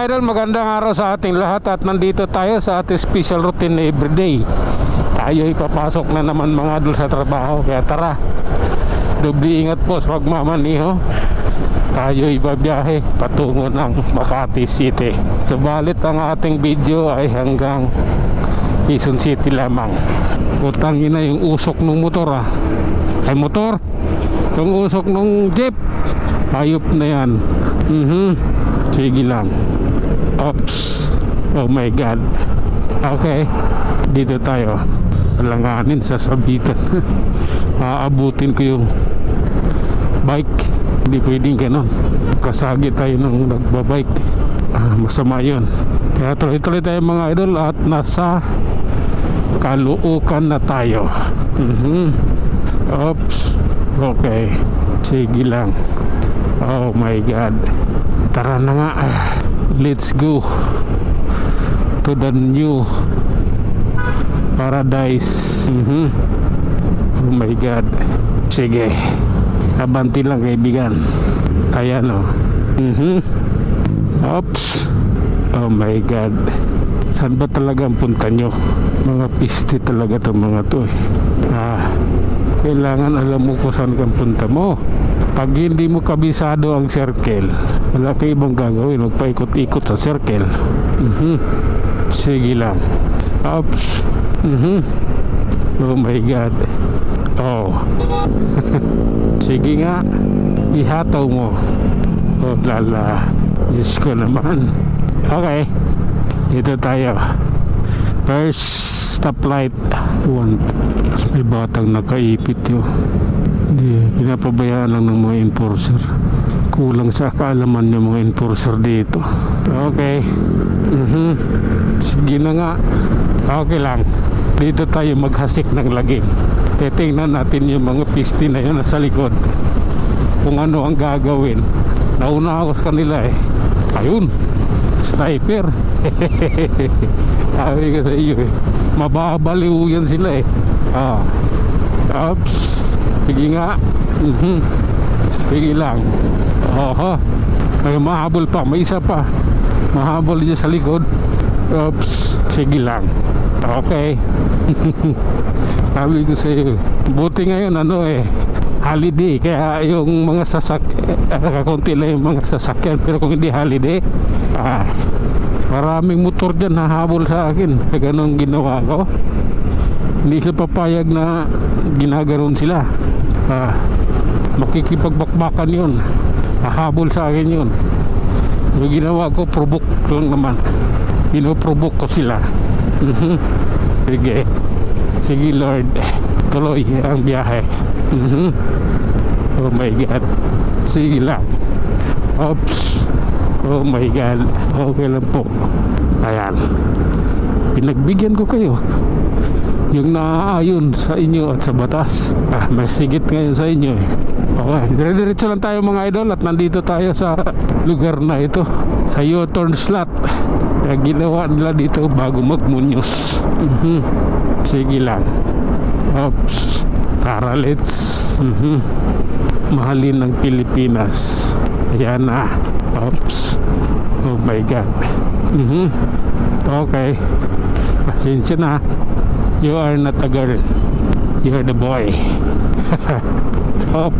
mga idol, magandang araw sa ating lahat at nandito tayo sa ating special routine na everyday. Tayo ipapasok na naman mga idol sa trabaho, kaya tara, doble ingat po sa pagmamaniho. Tayo ibabiyahe patungo ng Makati City. Subalit ang ating video ay hanggang Quezon City lamang. Utangin na yung usok ng motor ay motor, yung usok ng jeep, hayop na yan. Sige lang. Oops. Oh my god. Okay, dito tayo. Alanganin, sasabitan. Aabutin ko yung bike. Hindi pwedeng ganun. Kasagi tayo ng nagbabike. Masama yun. Kaya tuloy-tuloy tayo mga idol at nasa Caloocan na tayo. Oops. Okay, sige lang. Oh my god. Tara na nga. Let's go to the new paradise. Oh my god. Sige, abanti lang kaibigan. Ayan o. Oops. Oh my god. Saan ba talaga ang punta nyo? Mga piste talaga itong mga to kailangan alam mo kung saan kang punta mo. Pag hindi mo kabisado ang circle, wala ka ibang gagawin, magpaikot-ikot sa circle. Sige lang. Oops. Oh my god. Oh. Sige nga, ihataw mo. Oh lala, Diyos ko naman. Okay, dito tayo. First stoplight. May batang nakaipit yun. Hindi, pinapabayaan lang ng mga enforcer. Kulang sa kaalaman ng mga enforcer dito. Okay. Sige na nga. Okay lang. Dito tayo maghasik ng lagim. Titingnan natin yung mga piste na yun nasa likod, kung ano ang gagawin. Nauna ako sa kanila Ayun, sniper. Sabi ko sa iyo mababaliw yan sila Oops. Sige nga. Sige lang. Oho, may mahabol pa, may isa pa mahabol dyan sa likod. Oops. Sige lang. Okay. Sabi ko sa iyo, buti ngayon holiday, kaya yung mga kakunti lang yung mga sasakyan. Pero kung hindi holiday, maraming motor dyan hahabol sa akin sa ganun ginawa ko. Hindi sila papayag na ginaganon sila. Makikipagbakbakan yun, hahabol sa akin yun. Yung ginawa ko, provoke lang naman. Pinoprovoke ko sila. Sige. Sige Lord, tuloy ang biyahe. Oh my god. Sige lang. Oops. Oh my god. Okay lang po. Ayan, pinagbigyan ko kayo yung naaayon sa inyo at sa batas. May sigit ngayon sa inyo Okay, dire-diretso lang tayo mga idol. At nandito tayo sa lugar na ito, sa U-turn slot na ginawa nila dito bago magmunyos. Sige lang. Oops. Tara, let's mahalin ng Pilipinas. Ayan na. Oops. Oh my god. Okay, pasensya na. You are not a girl, you're the boy. Oh,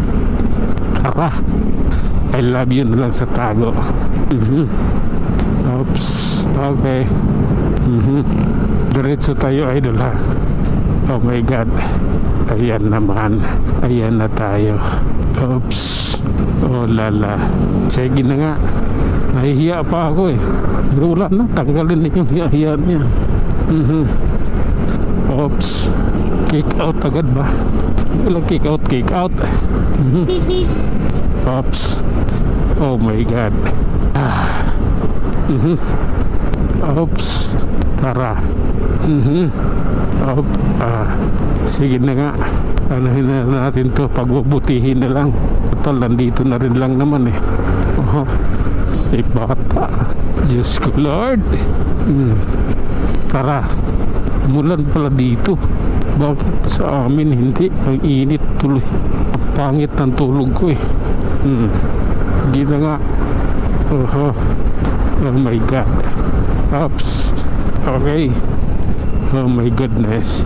tara, I love you na lang sa tago. Oops. Okay. Diretso tayo idol Oh my god. Ayan naman. Ayan na tayo. Oops. Oh lala. Sige na nga. Nahihiya pa ako Pero wala na, tanggalin niyo yung hiya-hiya niya. Oops. Kick out agad ba? Walang kick out, kick out. Oops. Oh my god. Oops. Tara. Sige na nga. Anahin na natin to, pagbubutihin na lang. Total, nandito na rin lang naman bata. Diyos ko Lord. Tara. Mulan pala dito. Bakit sa amin hindi? Ang init tuloy. Ang pangit ng tulog ko Hindi na nga. Oh my God. Oops. Okay. Oh my goodness.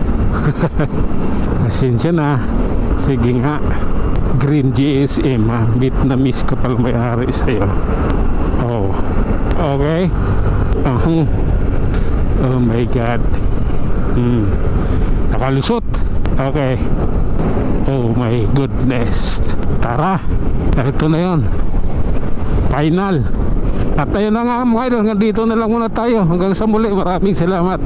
Pasensya na. Sige nga. Green GSM ha. Vietnamese kapal may-ari sa'yo. Oh. Okay. Oh my God. Nakalusot. Okay. Oh my goodness. Tara. Ito na yun. Final. At ayun na nga mga idol. Hanggang dito na lang muna tayo. Hanggang sa muli. Maraming salamat.